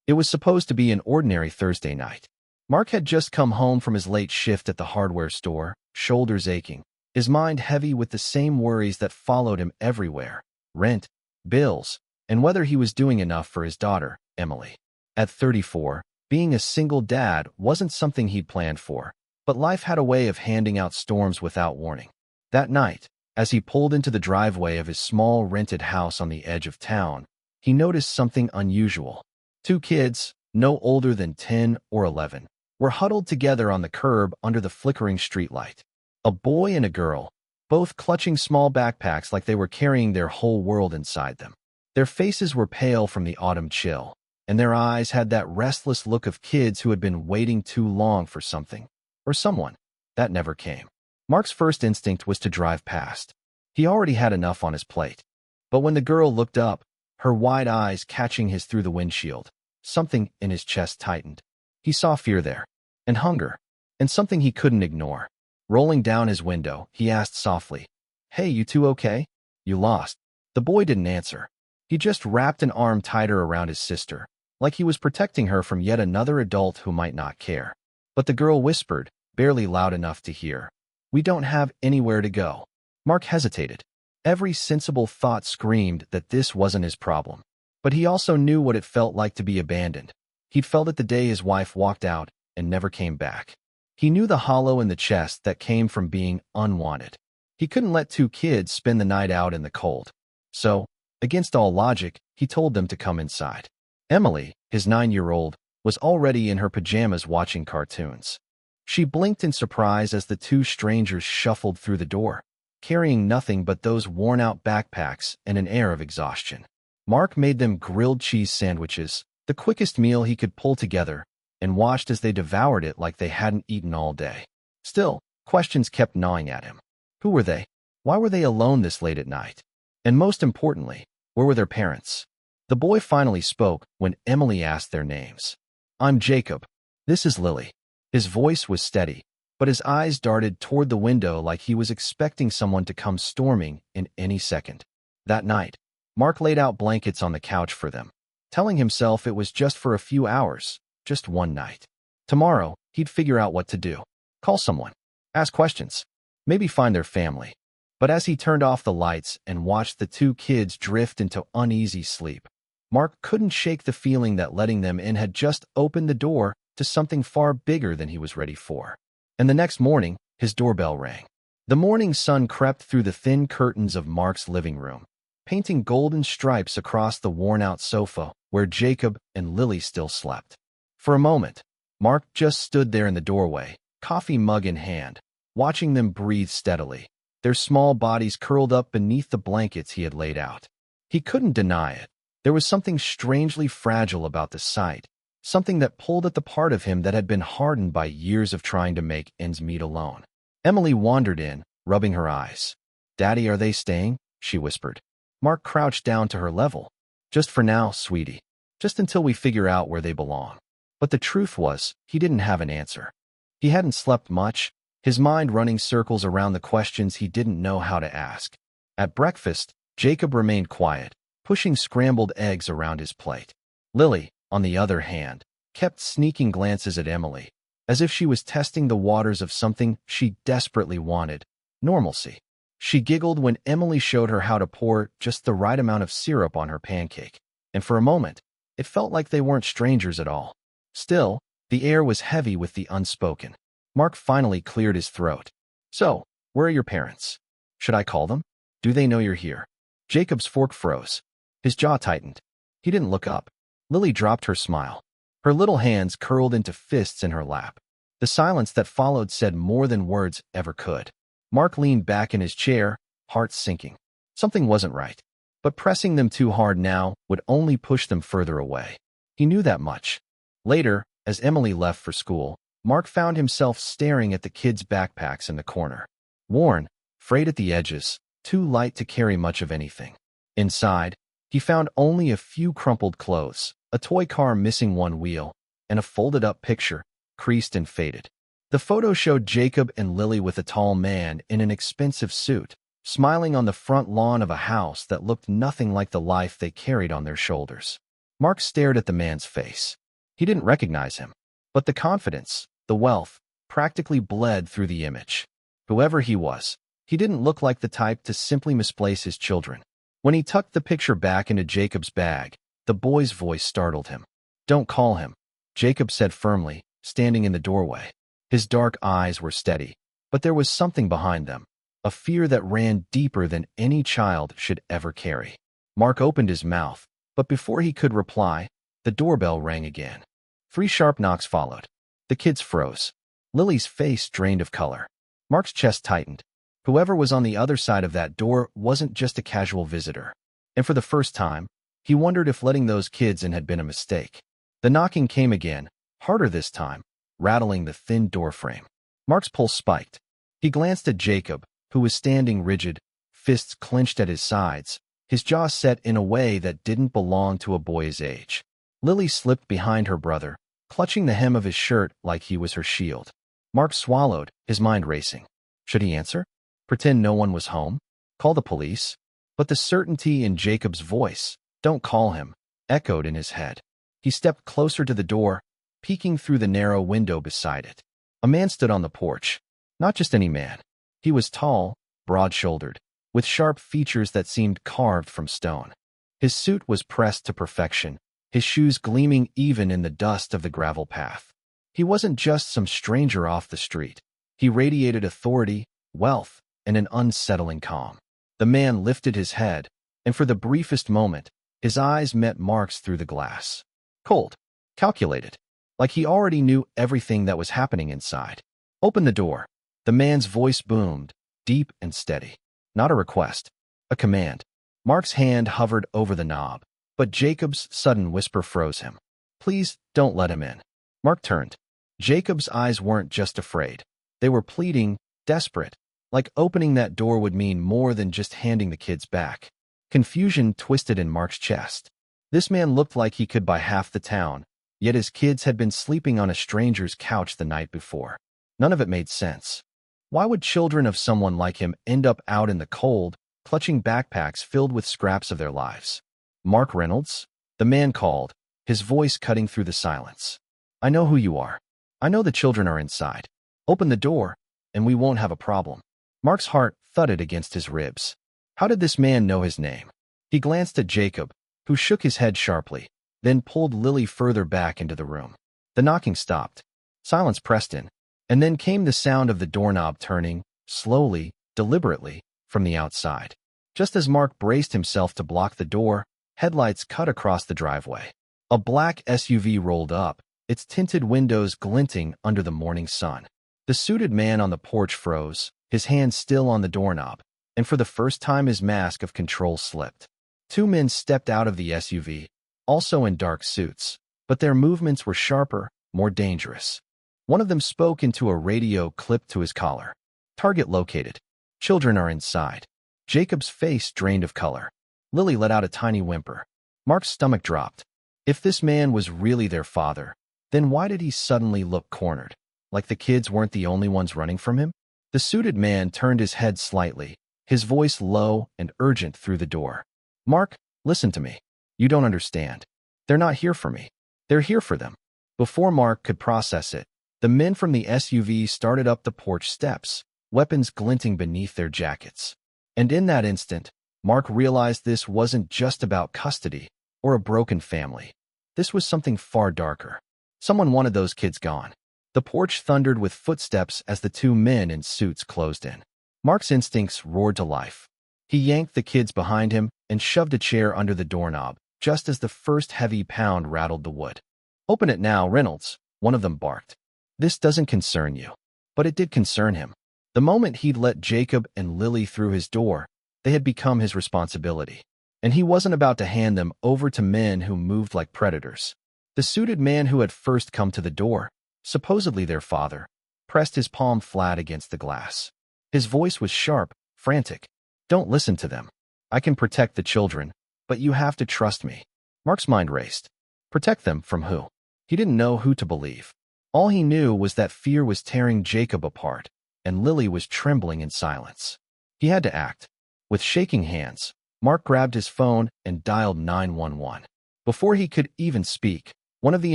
It was supposed to be an ordinary Thursday night. Mark had just come home from his late shift at the hardware store, shoulders aching, his mind heavy with the same worries that followed him everywhere: rent, bills, and whether he was doing enough for his daughter, Emily. At 34, being a single dad wasn't something he'd planned for, but life had a way of handing out storms without warning. That night, as he pulled into the driveway of his small rented house on the edge of town, he noticed something unusual. Two kids, no older than 10 or 11, were huddled together on the curb under the flickering streetlight. A boy and a girl, both clutching small backpacks like they were carrying their whole world inside them. Their faces were pale from the autumn chill, and their eyes had that restless look of kids who had been waiting too long for something, or someone, that never came. Mark's first instinct was to drive past. He already had enough on his plate. But when the girl looked up, her wide eyes catching his through the windshield, something in his chest tightened. He saw fear there, and hunger, and something he couldn't ignore. Rolling down his window, he asked softly, "Hey, you two okay? You lost?" The boy didn't answer. He just wrapped an arm tighter around his sister, like he was protecting her from yet another adult who might not care. But the girl whispered, barely loud enough to hear, "We don't have anywhere to go." Mark hesitated. Every sensible thought screamed that this wasn't his problem. But he also knew what it felt like to be abandoned. He'd felt it the day his wife walked out and never came back. He knew the hollow in the chest that came from being unwanted. He couldn't let two kids spend the night out in the cold. So, against all logic, he told them to come inside. Emily, his 9-year-old, was already in her pajamas watching cartoons. She blinked in surprise as the two strangers shuffled through the door, carrying nothing but those worn-out backpacks and an air of exhaustion. Mark made them grilled cheese sandwiches, the quickest meal he could pull together, and watched as they devoured it like they hadn't eaten all day. Still, questions kept gnawing at him. Who were they? Why were they alone this late at night? And most importantly, where were their parents? The boy finally spoke when Emily asked their names. "I'm Jacob. This is Lily." His voice was steady, but his eyes darted toward the window like he was expecting someone to come storming in any second. That night, Mark laid out blankets on the couch for them, telling himself it was just for a few hours, just one night. Tomorrow, he'd figure out what to do. Call someone. Ask questions. Maybe find their family. But as he turned off the lights and watched the two kids drift into uneasy sleep, Mark couldn't shake the feeling that letting them in had just opened the door to something far bigger than he was ready for. And the next morning, his doorbell rang. The morning sun crept through the thin curtains of Mark's living room, painting golden stripes across the worn-out sofa where Jacob and Lily still slept. For a moment, Mark just stood there in the doorway, coffee mug in hand, watching them breathe steadily, their small bodies curled up beneath the blankets he had laid out. He couldn't deny it. There was something strangely fragile about the sight, something that pulled at the part of him that had been hardened by years of trying to make ends meet alone. Emily wandered in, rubbing her eyes. "Daddy, are they staying?" she whispered. Mark crouched down to her level. "Just for now, sweetie. Just until we figure out where they belong." But the truth was, he didn't have an answer. He hadn't slept much, his mind running circles around the questions he didn't know how to ask. At breakfast, Jacob remained quiet, pushing scrambled eggs around his plate. Lily, on the other hand, kept sneaking glances at Emily, as if she was testing the waters of something she desperately wanted: normalcy. She giggled when Emily showed her how to pour just the right amount of syrup on her pancake, and for a moment, it felt like they weren't strangers at all. Still, the air was heavy with the unspoken. Mark finally cleared his throat. "So, where are your parents? Should I call them? Do they know you're here?" Jacob's fork froze. His jaw tightened. He didn't look up. Lily dropped her smile. Her little hands curled into fists in her lap. The silence that followed said more than words ever could. Mark leaned back in his chair, heart sinking. Something wasn't right. But pressing them too hard now would only push them further away. He knew that much. Later, as Emily left for school, Mark found himself staring at the kids' backpacks in the corner. Worn, frayed at the edges, too light to carry much of anything. Inside, he found only a few crumpled clothes, a toy car missing one wheel, and a folded-up picture, creased and faded. The photo showed Jacob and Lily with a tall man in an expensive suit, smiling on the front lawn of a house that looked nothing like the life they carried on their shoulders. Mark stared at the man's face. He didn't recognize him, but the confidence, the wealth, practically bled through the image. Whoever he was, he didn't look like the type to simply misplace his children. When he tucked the picture back into Jacob's bag, the boy's voice startled him. "Don't call him," Jacob said firmly, standing in the doorway. His dark eyes were steady, but there was something behind them, a fear that ran deeper than any child should ever carry. Mark opened his mouth, but before he could reply, the doorbell rang again. 3 sharp knocks followed. The kids froze. Lily's face drained of color. Mark's chest tightened. Whoever was on the other side of that door wasn't just a casual visitor. And for the first time, he wondered if letting those kids in had been a mistake. The knocking came again, harder this time, rattling the thin door frame. Mark's pulse spiked. He glanced at Jacob, who was standing rigid, fists clenched at his sides, his jaw set in a way that didn't belong to a boy his age. Lily slipped behind her brother, clutching the hem of his shirt like he was her shield. Mark swallowed, his mind racing. Should he answer? Pretend no one was home? Call the police? But the certainty in Jacob's voice, "Don't call him," echoed in his head. He stepped closer to the door, peeking through the narrow window beside it. A man stood on the porch. Not just any man. He was tall, broad-shouldered, with sharp features that seemed carved from stone. His suit was pressed to perfection, his shoes gleaming even in the dust of the gravel path. He wasn't just some stranger off the street. He radiated authority, wealth, and an unsettling calm. The man lifted his head, and for the briefest moment, his eyes met Mark's through the glass. Cold, calculated, like he already knew everything that was happening inside. "Open the door." The man's voice boomed, deep and steady. Not a request, a command. Mark's hand hovered over the knob, but Jacob's sudden whisper froze him. "Please, don't let him in." Mark turned. Jacob's eyes weren't just afraid. They were pleading, desperate, like opening that door would mean more than just handing the kids back. Confusion twisted in Mark's chest. This man looked like he could buy half the town, yet his kids had been sleeping on a stranger's couch the night before. None of it made sense. Why would children of someone like him end up out in the cold, clutching backpacks filled with scraps of their lives? "Mark Reynolds?" The man called, his voice cutting through the silence. "I know who you are. I know the children are inside. Open the door, and we won't have a problem." Mark's heart thudded against his ribs. How did this man know his name? He glanced at Jacob, who shook his head sharply, then pulled Lily further back into the room. The knocking stopped. Silence pressed in, and then came the sound of the doorknob turning, slowly, deliberately, from the outside. Just as Mark braced himself to block the door, headlights cut across the driveway. A black SUV rolled up, its tinted windows glinting under the morning sun. The suited man on the porch froze, his hand still on the doorknob, and for the first time his mask of control slipped. 2 men stepped out of the SUV, also in dark suits, but their movements were sharper, more dangerous. One of them spoke into a radio clipped to his collar. "Target located. Children are inside." Jacob's face drained of color. Lily let out a tiny whimper. Mark's stomach dropped. If this man was really their father, then why did he suddenly look cornered? Like the kids weren't the only ones running from him? The suited man turned his head slightly, his voice low and urgent through the door. "Mark, listen to me. You don't understand. They're not here for me. They're here for them." Before Mark could process it, the men from the SUV started up the porch steps, weapons glinting beneath their jackets. And in that instant, Mark realized this wasn't just about custody or a broken family. This was something far darker. Someone wanted those kids gone. The porch thundered with footsteps as the 2 men in suits closed in. Mark's instincts roared to life. He yanked the kids behind him and shoved a chair under the doorknob, just as the first heavy pound rattled the wood. "Open it now, Reynolds," one of them barked. This doesn't concern you. But it did concern him. The moment he'd let Jacob and Lily through his door, they had become his responsibility. And he wasn't about to hand them over to men who moved like predators. The suited man who had first come to the door, supposedly their father, pressed his palm flat against the glass. His voice was sharp, frantic. "Don't listen to them. I can protect the children, but you have to trust me." Mark's mind raced. Protect them from who? He didn't know who to believe. All he knew was that fear was tearing Jacob apart, and Lily was trembling in silence. He had to act. With shaking hands, Mark grabbed his phone and dialed 911. Before he could even speak, one of the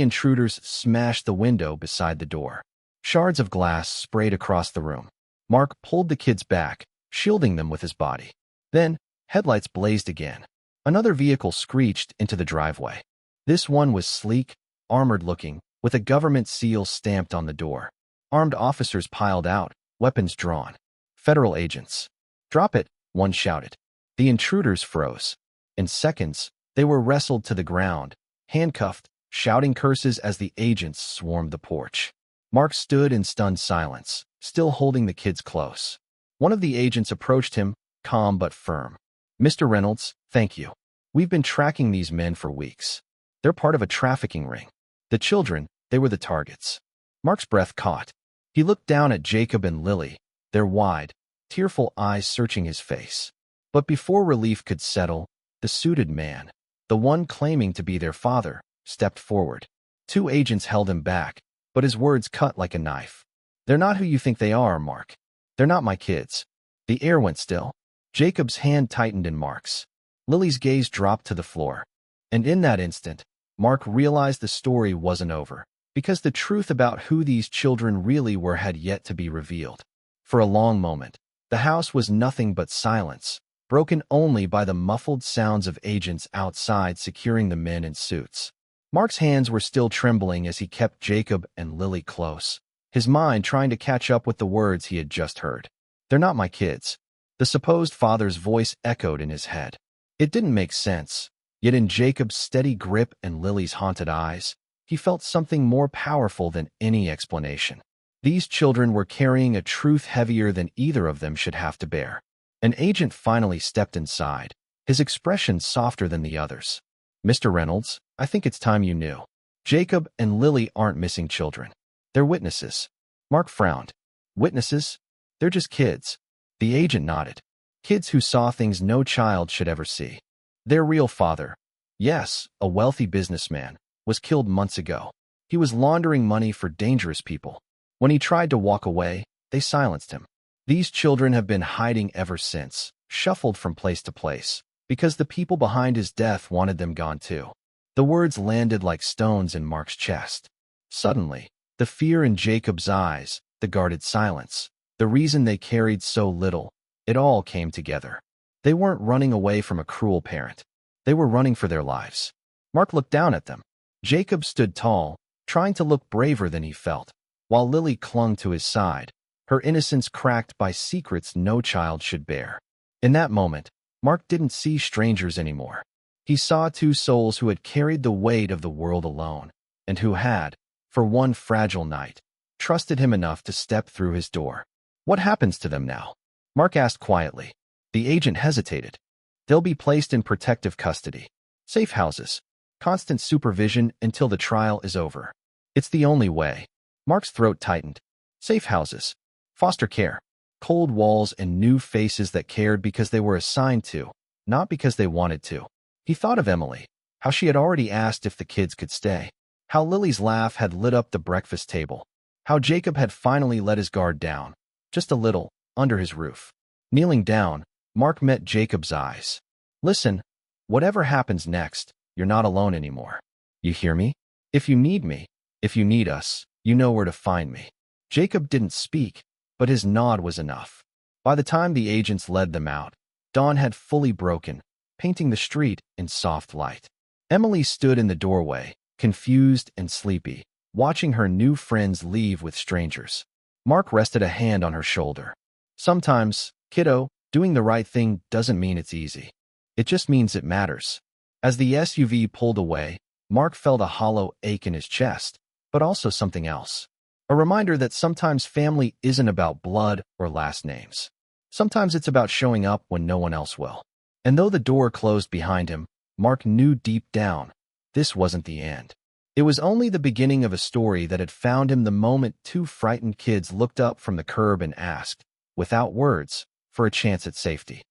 intruders smashed the window beside the door. Shards of glass sprayed across the room. Mark pulled the kids back, shielding them with his body. Then, headlights blazed again. Another vehicle screeched into the driveway. This one was sleek, armored-looking, with a government seal stamped on the door. Armed officers piled out, weapons drawn. Federal agents. "Drop it," one shouted. The intruders froze. In seconds, they were wrestled to the ground, handcuffed, shouting curses as the agents swarmed the porch. Mark stood in stunned silence, still holding the kids close. One of the agents approached him, calm but firm. "Mr. Reynolds, thank you. We've been tracking these men for weeks. They're part of a trafficking ring. The children, they were the targets." Mark's breath caught. He looked down at Jacob and Lily, their wide, tearful eyes searching his face. But before relief could settle, the suited man, the one claiming to be their father, stepped forward. Two agents held him back, but his words cut like a knife. "They're not who you think they are, Mark. They're not my kids." The air went still. Jacob's hand tightened in Mark's. Lily's gaze dropped to the floor. And in that instant, Mark realized the story wasn't over, because the truth about who these children really were had yet to be revealed. For a long moment, the house was nothing but silence, broken only by the muffled sounds of agents outside securing the men in suits. Mark's hands were still trembling as he kept Jacob and Lily close, his mind trying to catch up with the words he had just heard. "They're not my kids." The supposed father's voice echoed in his head. It didn't make sense, yet in Jacob's steady grip and Lily's haunted eyes, he felt something more powerful than any explanation. These children were carrying a truth heavier than either of them should have to bear. An agent finally stepped inside, his expression softer than the others. "Mr. Reynolds, I think it's time you knew. Jacob and Lily aren't missing children. They're witnesses." Mark frowned. "Witnesses? They're just kids." The agent nodded. "Kids who saw things no child should ever see. Their real father, yes, a wealthy businessman, was killed months ago. He was laundering money for dangerous people. When he tried to walk away, they silenced him. These children have been hiding ever since, shuffled from place to place, because the people behind his death wanted them gone too." The words landed like stones in Mark's chest. Suddenly, the fear in Jacob's eyes, the guarded silence, the reason they carried so little, it all came together. They weren't running away from a cruel parent. They were running for their lives. Mark looked down at them. Jacob stood tall, trying to look braver than he felt, while Lily clung to his side, her innocence cracked by secrets no child should bear. In that moment, Mark didn't see strangers anymore. He saw two souls who had carried the weight of the world alone, and who had, for one fragile night, trusted him enough to step through his door. "What happens to them now?" Mark asked quietly. The agent hesitated. "They'll be placed in protective custody. Safe houses. Constant supervision until the trial is over. It's the only way." Mark's throat tightened. Safe houses. Foster care. Cold walls and new faces that cared because they were assigned to, not because they wanted to. He thought of Emily, how she had already asked if the kids could stay, how Lily's laugh had lit up the breakfast table, how Jacob had finally let his guard down, just a little, under his roof. Kneeling down, Mark met Jacob's eyes. "Listen, whatever happens next, you're not alone anymore. You hear me? If you need me, if you need us, you know where to find me." Jacob didn't speak, but his nod was enough. By the time the agents led them out, dawn had fully broken, painting the street in soft light. Emily stood in the doorway, confused and sleepy, watching her new friends leave with strangers. Mark rested a hand on her shoulder. "Sometimes, kiddo, doing the right thing doesn't mean it's easy. It just means it matters." As the SUV pulled away, Mark felt a hollow ache in his chest, but also something else. A reminder that sometimes family isn't about blood or last names. Sometimes it's about showing up when no one else will. And though the door closed behind him, Mark knew deep down, this wasn't the end. It was only the beginning of a story that had found him the moment two frightened kids looked up from the curb and asked, without words, for a chance at safety.